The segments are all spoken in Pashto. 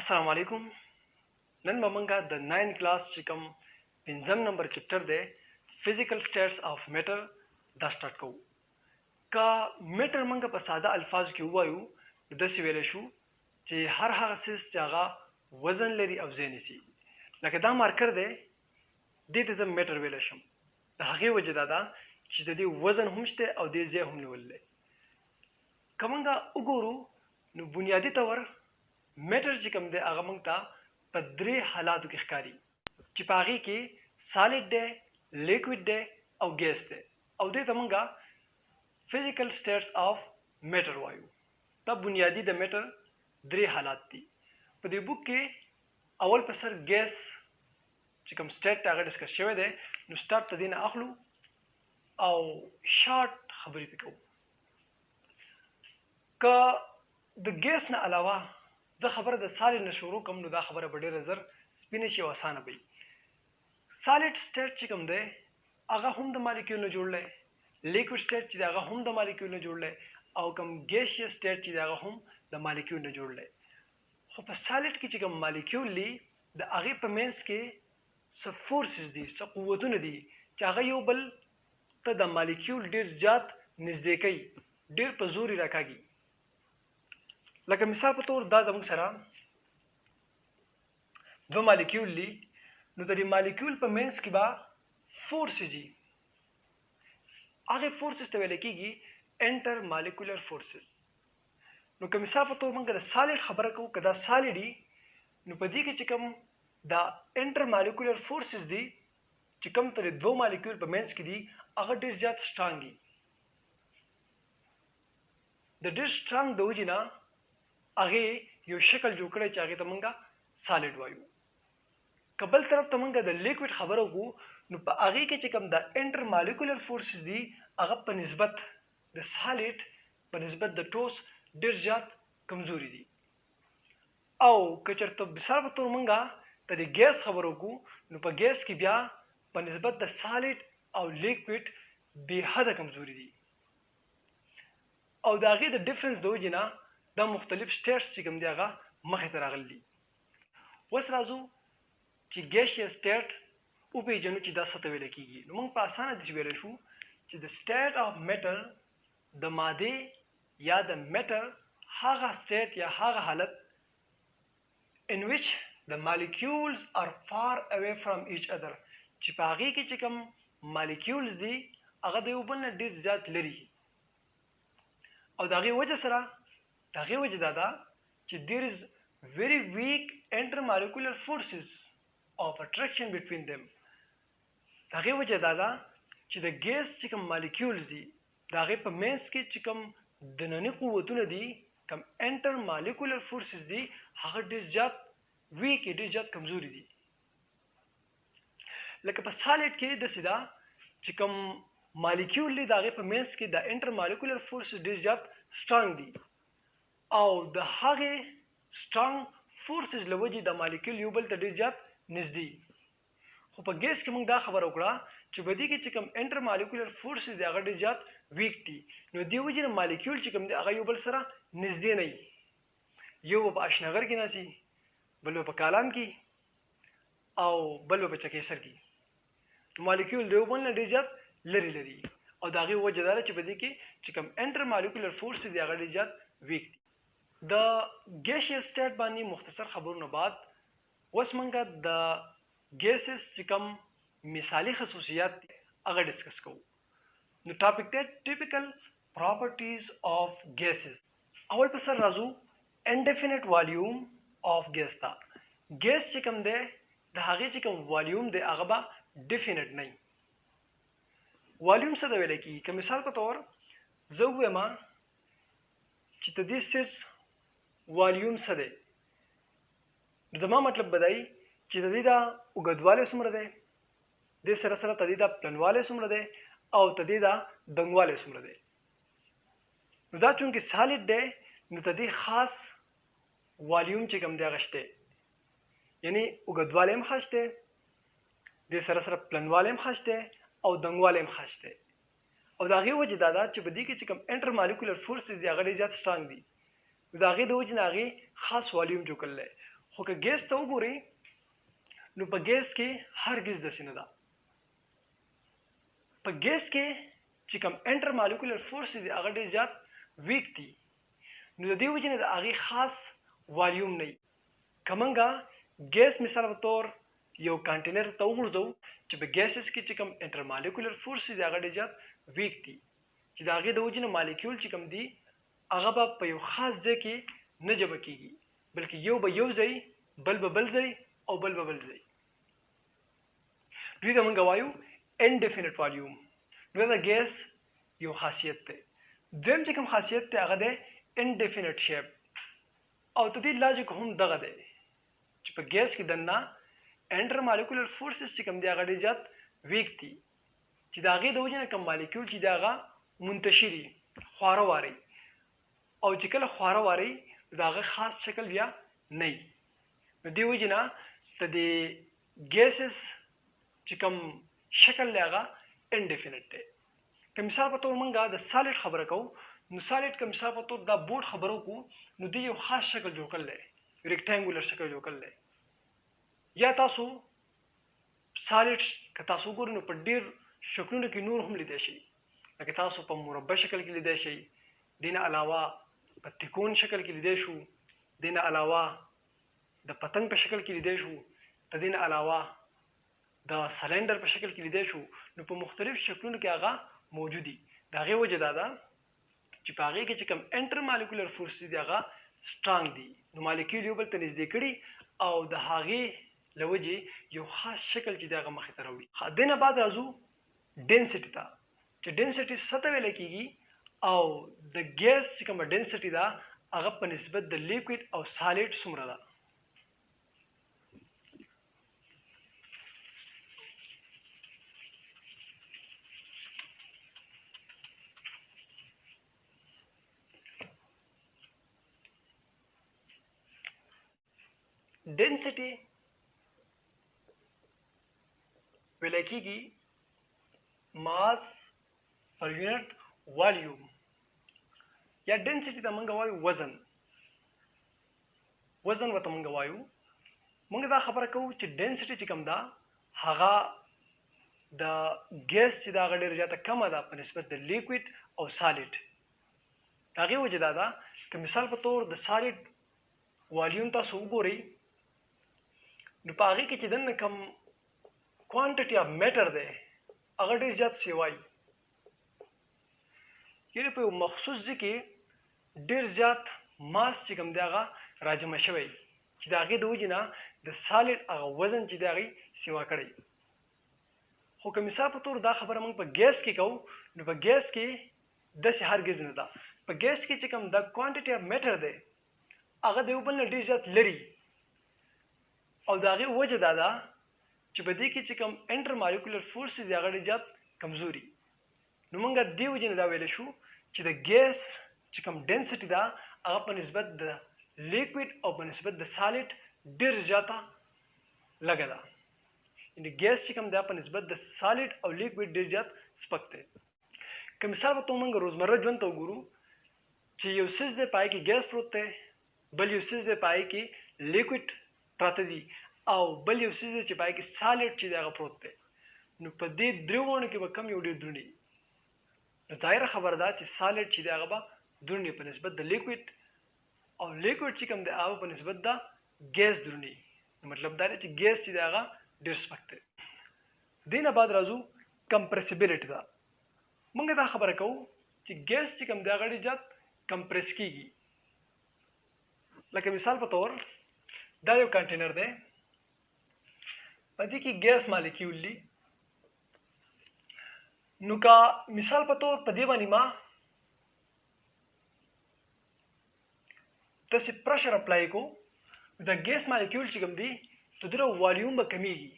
अस्सलाम वालेकुम। नन ममंगा द 9th क्लास चिकम पिंजम number chapter they physical states of matter दा स्टार्ट को का मैटर मंगा पर सादा अल्फाज के हुआ यू दस वेले शू जे हर हर सिस जागा वजन लेरी अब जेनिसी लके दा मार्कर दे दे तजम मैटर वेले शम द हगे वजह दादा چې د دې وزن هم شته او د زی هم نیولې کومنګا وګورو نو بنیادی تور میټر چې کوم دی هغه موږ ته په درې حالاتو کې ښکاري چې په هغې کې سالډ دی لیکوډ دی او ګیس دی او دې ته موږ فزیکل سټیټس آف میټر وایو دا بنیادی د میټر درې حالات دي په دې بوک کې اول په سر ګیس چې کوم سټیټ هغه ډسکس شوی دی نو سټارټ ته دې نه اخلو او شارټ خبرې پکې کوو که د ګیس نه علاوه زه خبره د سالډ نه شروع کوم نو دا خبره به ډېره زر سپینه شي او اسانه وي سالډ سټیټ چې کوم دی هغه هم د مالیکیول نه جوړ دی لیکوډ سټیټ چې دی هغه هم د مالیکیول نه جوړ دی او کوم ګیسیس سټیټ چې دی هغه هم د مالیکیول نه جوړ دی خو په سالډ کې چې کوم مالیکیول دي د هغې په منځ کې څه فورسز دي څه قوتونه دي چې هغه یو بل ته د مالیکیول ډېر زیات نږدې کوي ډېر په زور یې راکاږي لکه مثال په طور دا زموږ سره دو مالیکیول دي نو د دې مالیکیول په منځ کې به فورسز دي هغې فورسز ته ویل کېږي انټر مالیکولر فورسز نو که مثال په طور موږ د سالډ خبره کوو که دا سالډ دي نو په دې کې چې کوم دا انټر مالیکولر فورسز دي چې کوم ته د دو مالیکیول په منځ کې دي هغه ډېر زیات سټرانګ دي د ډېر سټرانګ د وجې نه هغې یو شکل جوړ کړی چې هغې ته موږ سالډ وایو که بل طرف ته موږ د لیکوډ خبره وکړو نو په هغې کې چې کوم د انټر مالیکولر فورسز دي هغه په نسبت د سالډ په نسبت د ټوس ډېر زیات کمزوري دي او که چېرته مثال په طور موږ د دې ګیس خبره وکړو نو په ګیس کې بیا په نسبت د سالډ او لیکوډ بې حده کمزوري دي او د هغې د ډفرنس د وجې نه دا مختلف سټیټس چې کوم دی هغه مخې ته راغلي دي اوس راځو چې ګیسیس سټیټ وپېژنو چې دا څه ته ویلی کېږي نو موږ په اسانه داسې ویلی شو چې د سټیټ آف میټر د مادې یا د میټر هغه سټیټ یا هغه حالت in which the molecules are far away from each other چې په هغې کې چې کوم مالیکیولز دي هغه د یو بل نه ډېر زیات لري او د هغې وجه سره د هغې وجه دا ده چې there is very weak intermolecular forces of attraction between them د هغې وجه دا ده چې د ګیس چې کوم مالیکیولز دي د هغې په منځ کې چې کوم دنني قوتونه دي کوم انټرمالیکولر فورسز دي هغه ډېر زیات ویک ډېر زیات کمزوري دي لکه په سالډ کې داسې ده چې کوم مالیکیول دی د هغې په منځ کې د انټرمالیکولر فورسز ډېر زیات سټرانګ دي او د هغې سټرانګ فورسز له وجې د مالیکیول یو بل ته ډېر زیات نږدې خو په ګیس کې موږ دا خبره وکړه چې په دې کې چې کوم انټرمالیکولر فورسز دی هغه ډېر زیات ویک دي نو دې وجې نه مالیکیول چې کوم دی هغه یو بل سره نږدې نه وي یو به په اشنغر کې ناسي بل به په کالام کې او بل به په چکېسر کې مالیکیول د یو بل نه ډېر زیات لرې لري او د هغې وجه دا ده چې په دې کې چې کوم انټرمالیکولر فورس دی هغه ډېر زیات ویک دي د ګیسیس سټیټ باندې مختصر خبرونه بعد اوس موږ د ګیسز چې کوم مثالي خصوصیات دي هغه ډسکس کوو نو ټاپک دی ټیپیکل پراپرټیز آف ګیسز اول په سر راځو انډیفینټ والیوم آف ګیس ته ګیس چې کوم دی د هغې چې کوم والیوم دی هغه به ډیفینټ نه وي والیوم څه ته ویلی کېږي که مثال په طور زه ووایم چې د دې سیز والیوم څه دی زما مطلب به دی چې د دې دا اوږدوالی څومره دی دې سره سره د دې دا پلنوالی څومره دی او د دې دا دنګوالی څومره دی نو دا چونکې سالډ دی نو د دې خاص والیوم چې کوم دی هغه شته یعنی اوږدوالی هم ښه شته دې سره سره پلنوالی هم ښه شته او دنګوالی هم ښه شته او د هغې وجې دا ده چې په دې کې چې کوم انټرمالیکولر فورسز دي هغه ډېر زیات سټرانګ دي نو د هغې د وجې نه هغې خاص والیوم جوړ کړلی خو که ګیس ته وګورئ نو په ګیس کې هرګز داسې نه ده. په ګیس کې چې کوم انټر مالیکولر فورس دی هغه ډېر زیات ویک دي، نو د دې وجې نه د هغې خاص والیوم نه وي. که موږ ګیس مثال په طور یو کانټینر ته وغورځوو چې په ګیسز کې چې کوم انټر مالیکولر فورس دی هغه ډېر زیات ویک دي، چې د هغې د وجې نه مالیکول چې کوم دي هغه به په یو خاص ځای کې نه جمع کېږي، بلکې یو به یو ځای، بل به بل ځای او بل به بل ځای. دوی ته موږ وایو انډیفینټ والیوم. نو دا د ګیس یو خاصیت دی. دویم چې کوم خاصیت دی هغه دی انډیفینټ شیپ، او د دې لاجیک هم دغه دی چې په ګیس کې دننه انټر مالیکولر فورسز چې کوم دی هغه ډېر زیات ویک دي، چې د هغې د وجې نه کوم مالیکول چې دی هغه منتشري خواره واري، او چې کله خواره واري د هغه خاص شکل بیا نه وي. نو دې وجې نه د دې ګیسز چې کوم شکل دی هغه انډیفینټ دی. که مثال په طور موږ د سالډ خبره کوو نو سالډ که مثال په طور دا بورډ خبره وکړو نو دې یو خاص شکل جوړ کړی دی، ریکټانګولر شکل جوړ کړی دی. یا تاسو سالډ که تاسو وګورئ نو په ډېر شکلونو کې نور هم لیدی شي، لکه تاسو په مربع شکل کې لیدی شئ، دې نه علاوه په تکون شکل کې لیدی شو، دې نه علاوه د پتنګ په شکل کې لیدی شو، د دې نه علاوه د سلنډر په شکل کې لیدی شو. نو په مختلف شکلونو کې هغه موجود دي. د هغې وجه دا ده چې په هغې کې چې کوم انټر مالیکولر فورس دي هغه سټرانګ دي، نو مالیکول یو بل ته نږدې کړي او د هغې له وجې یو خاص شکل چې دی هغه مخې ته راوړي. دې نه بعد راځو ډینسټي ته، چې ډینسټي څه ته ویلی کېږي، او د ګیس چې کومه ډینسټي ده هغه په نسبت د لیکوډ او سالډ څومره ده. ډینسټي ویلی کېږي ماس پر یونټ والیوم، یا ډینسټي ته موږ وایو وزن. وزن ورته موږ وایو. موږ دا خبره کوو چې ډینسټي چې کوم ده هغه د ګیس چې ده هغه ډېره زیاته کمه ده په نسبت د لیکوډ او سالډ. د هغې وجه دا ده که مثال په طور د سالډ والیوم تاسو وګورئ نو په هغې کې چې دننه کوم کوانټټي اف میټر دی هغه ډېر زیات سیوایي، یعنې په یو مخصوص ځای کې ډېر زیات ماس چې کوم دی هغه راجمع شوی، چې د هغې د وجې نه د سالډ هغه وزن چې دی هغې سیوا کړی. خو که مثال په طور دا خبره موږ په ګیس کې کوو نو په ګیس کې داسې هرګز نه ده. په ګیس کې چې کوم دا کوانټټي اف میټر دی هغه د یو بل نه ډېر زیات لري، او د هغې وجه دا ده چې په دې کې چې کوم انټر مالیکولر فورس دی هغه ډېر زیات کمزوري. نو موږ دې وجې نه دا ویلی شو چې د ګیس چې کوم ډینسټي ده هغه په نسبت د لیکوډ او په نسبت د سالډ ډېر زیاته لږه ده. یعنې ګیس چې کوم دی په نسبت د سالډ او لیکوډ ډېر زیات سپک دی. که مثال په توګه موږ روزمره ژوند ته وګورو چې یو څیز دی په هغې کې ګیس پروت دی، بل یو څیز دی په هغې کې لیکوډ پراته دي، او بل یو څیز دی چې په هغې کې سالډ چې دی هغه پروت دی. نو په دې دریو غونو کې به کم یو ډېر دروند وي. نو ظاهره خبره ده چې سالډ چې دی هغه به دروند وي په نسبت د لیکوډ، او لیکوډ چې کوم دی هغه په نسبت د ګیس دروند وي. نو مطلب دا دی چې ګیس چې دی هغه ډېر سپک دی. دې نه بعد راځو کمپریسیبیلیټي ته. موږ دا خبره کوو چې ګیس چې کوم دی هغه ډېر زیات کمپریس کېږي. لکه مثال په طور دا یو کنټینر دی، په دې کې ګیس مالیکیول دي. نو که مثال په طور په دې باندې ما داسې پرشر اپلای کو د ګیس مالیکیول چې کوم دي د دوی والیوم به کمیږي،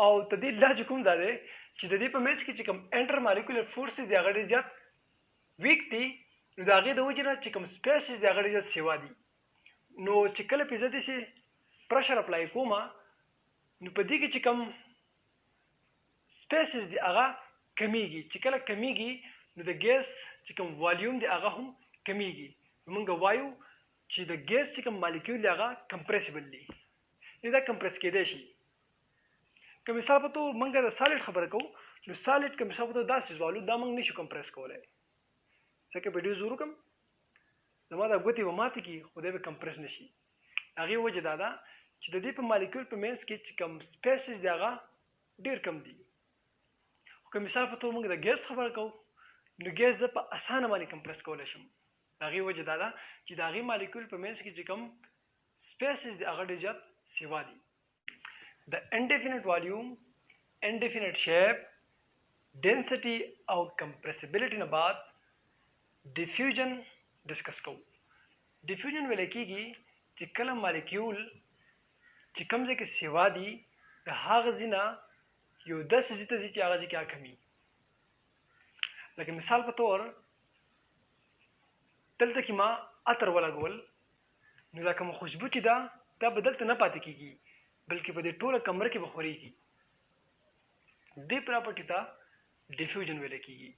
او د دې لاجیک هم دا دی چې د دې په منځ کې چې کوم انټر مالیکولر فورس دی هغه ډېر زیات ویک دي، نو د هغې د وجې نه چې کوم سپیسز دی هغه ډېر زیات سیوا دي. نو چې کله پې زه داسې پرشر اپلای کوم نو په دې کې چې کوم سپیسز دی هغه کمیږي. چې کله کمیږي نو د ګیس چې کوم والیوم دی هغه هم کمیږي. نو موږ وایو چې د ګیس چې کوم مالیکول هغه کمپریسیبل دي، دا کمپریس کېدای شي. که مثال په توګر موږ د سالډ خبره کوو، نو سالډ که مثال په توګر داسې والو دا موږ نشو کمپریس کولی، ځکه په ډېر زور وکړم زما دا ګوتې به ماتې کړي خو دی به کمپریس نه شي. د هغې وجه دا ده چې د دې په مالیکول په منځ کې چې کوم سپیسز دی هغه ډېر کم دي. خو که مثال په توګر موږ د ګیس خبره کوو، نو ګیس زه په اسانه باندې کمپریس کولی شم. د هغې وجه دا ده چې د هغې مالیکول په منځ کې چې کوم سپیسز دی هغه ډېر زیات سیوا دي. د indefinite volume, indefinite shape, density او compressibility نه بعد diffusion ډسکس کوو. diffusion ویل کېږي چې کله مالیکول چې کوم ځای کې سیوا دي د هغه ځای نه یو داسې ځای ته ځي چې هغه ځای کې هغه کمي. لکه مثال په طور دلته کې ما عطر ولګول، نو دا کومه خوشبو چې ده دا به دلته نه پاتې کېږي بلکې په دې ټوله کمره کې به خورېږي. دې پراپرټي ته ډیفیوژن ویل کېږي.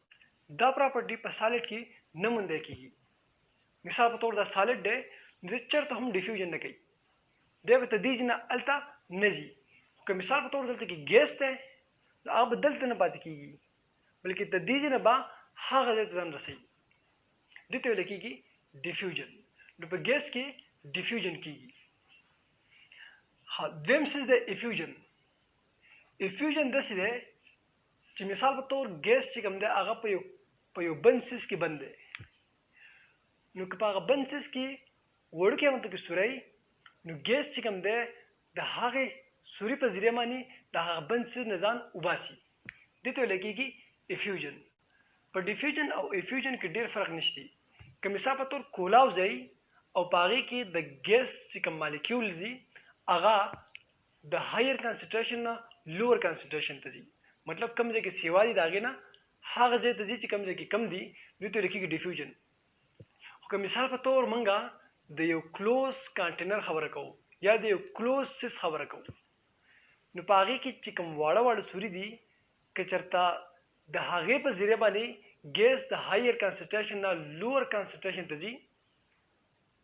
دا پراپرټي په سالډ کې نه موندل کېږي. مثال په طور دا سالډ دی، نو دی چېرته هم ډیفیوژن نه کوي، دی به تدریج نه هلته نه ځي. خو که مثال په طور دلته کې ګیس دی، نو هغه به دلته نه پاتې کېږي بلکې تدریج نه به هغه ځای ته ځان رسوي. دې ته ویل کېږي ډیفیوژن. نو په ګیس کې ډیفیوژن کېږي. دویم څیز دی افیوژن. افیوژن داسې دی چې مثال په طور ګیس چې کوم دی هغه په یو بند څیز کې بند دی، نو که په هغه بند څیز کې وړوکی غونته کې سوری، نو ګیس چې کوم دی د هغې سوري په ذریعه باندې د هغه بند څیز نه ځان وباسي. دې ته ویل کېږي افیوژن. په ډیفیوژن او افیوژن کې ډېر فرق نشته. که مثال په طور کولاو ځای او په هغې کې د ګیس چې کوم مالیکول ځي هغه د هایر کانسنټریشن نه لوور کانسنټریشن ته ځي، مطلب کم ځای کې سیوا دي د هغې نه هغه ځای ته ځي چې کم ځای کې کم دي، دوی ته ویل کېږي ډیفیوژن. خو که مثال په طور موږ د یو کلوز کانټینر خبره کوو یا د یو کلوز سیس خبره کوو، نو په هغې کې چې کوم واړه واړه سوري دي که چېرته د هغې په ذریعه باندې ګیس د هایر کانسنټریشن نه لوور کانسنټریشن ته ځي،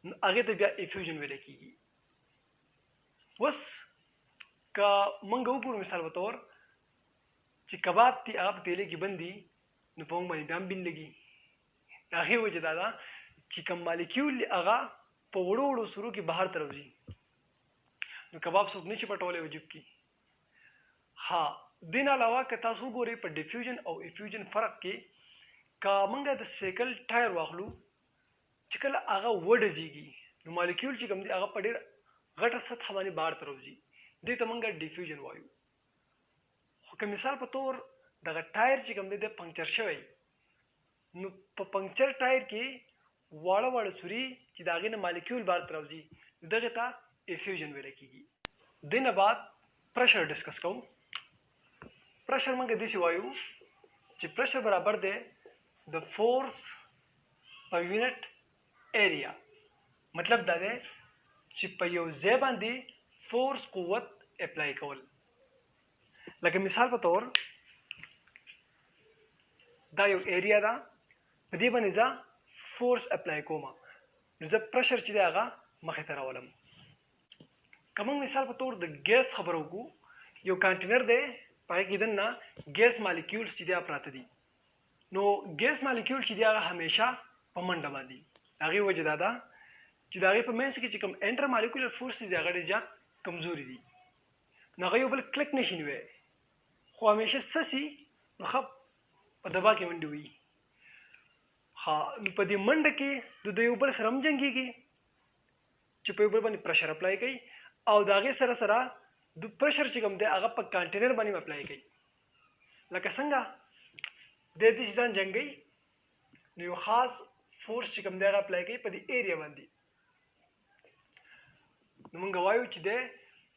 نو هغې ته بیا افیوژن ویل کېږي. اوس که موږ وګورو مثال په طور چې کباب دي هغه په تیلې کې بند دي، نو په موږ باندې بیا هم بین لګي. د هغې وجه دا ده چې کوم مالیکول دي هغه په وړو وړو سورو کې بهر طرف ځي، نو کباب څوک نشي پټولی وجود کې. ها دې نه علاوه که تاسو وګورئ په ډیفیوژن او افیوژن فرق کې، که موږ د سایکل ټایر واخلو چې کله هغه وډزېږي، نو مالیکول چې کوم دی هغه په ډېر غټه سطحه باندې بهر طرف ځي، دې ته موږ ډیفیوژن وایو. خو که مثال په طور دغه ټایر چې کوم دی د پنکچر شوی، نو په پنکچر ټایر کې واړه واړه سوري چې د هغې نه مالیکول بهر طرف ځي، نو دغې ته افیوژن ویل کېږي. دې نه بعد پرشر ډسکس کوو. پرشر موږ داسې وایو چې پرشر برابر دی د فورس پر یونټ ایریا. مطلب دا دی چې په یو ځای باندې فورس قوت اپلای کول. لکه مثال په طور دا یو ایریا ده، په دې باندې زه فورس اپلای کوم، نو زه پرشر چې دی هغه مخې ته راولم. که موږ مثال په طور د ګیس خبره وکړو، یو کانټینر دی په هغې کې دننه ګیس مالیکولز چې دی پراته دي، نو ګیس مالیکول چې دی هغه همیشه په منډه باندې. د هغې وجه دا ده چې د هغې په منځ کې چې کوم انټر مالیکولر فورس دی هغه ډېر زیات کمزوري دي، نو هغه یو بل کلک نشي نیوی، خو همیشه څه سي نو ښه په دبا کې منډې وي. نو په دې منډه کې د یو بل سره هم جنګېږي چې په یو بل باندې پرشر اپلای کوي، او د هغې سره سره د پرشر چې کوم دی هغه په کانټینر باندې اپلای کوي. لکه څنګه د دې چې ځان جنګوي، نو یو خاص فورس چې کوم دی هغه اپلای کوي په دې ایریا باندې. نو موږ وایو چې دی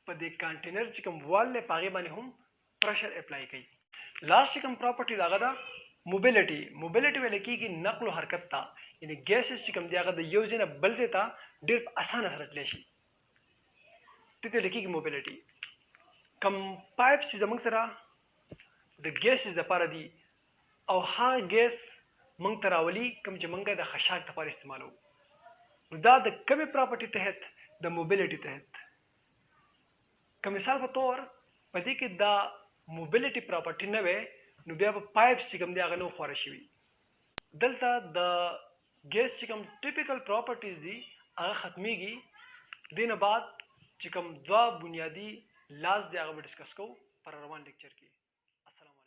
په دې کانټینر چې کوم وال دی په هغې باندې هم پرشر اپلای کوي. لاست چې کوم پراپرټي د هغه ده موبیلیټي. موبیلیټي ویل کېږي نقل و حرکت ته، یعنې ګیسز چې کوم دی هغه د یو ځای نه بل ځای ته ډېر په اسانه سره تللی شي، دې ته ویل کېږي موبیلیټي. کم پایپ چې زموږ سره د ګیسز دپاره دي او هغه ګیس موږ ته راولي کوم چې موږ د خشاک دپاره استعمالوو، نو دا د کومې پراپرټي تحت د موبیلیټي تحت که مثال په طور په دې کې دا موبیلیټي پراپرټي نه وي نو بیا به پایپس چې کوم دی هغه نه خواره شوي دلته د ګیس چې کوم ټیپیکل پراپرټیز دي هغه ختمیږي دې نه بعد چې کوم دوه بنیادي لاز دی هغه به ډسکس کوو پر روان لیکچر کې. السلام علیکم.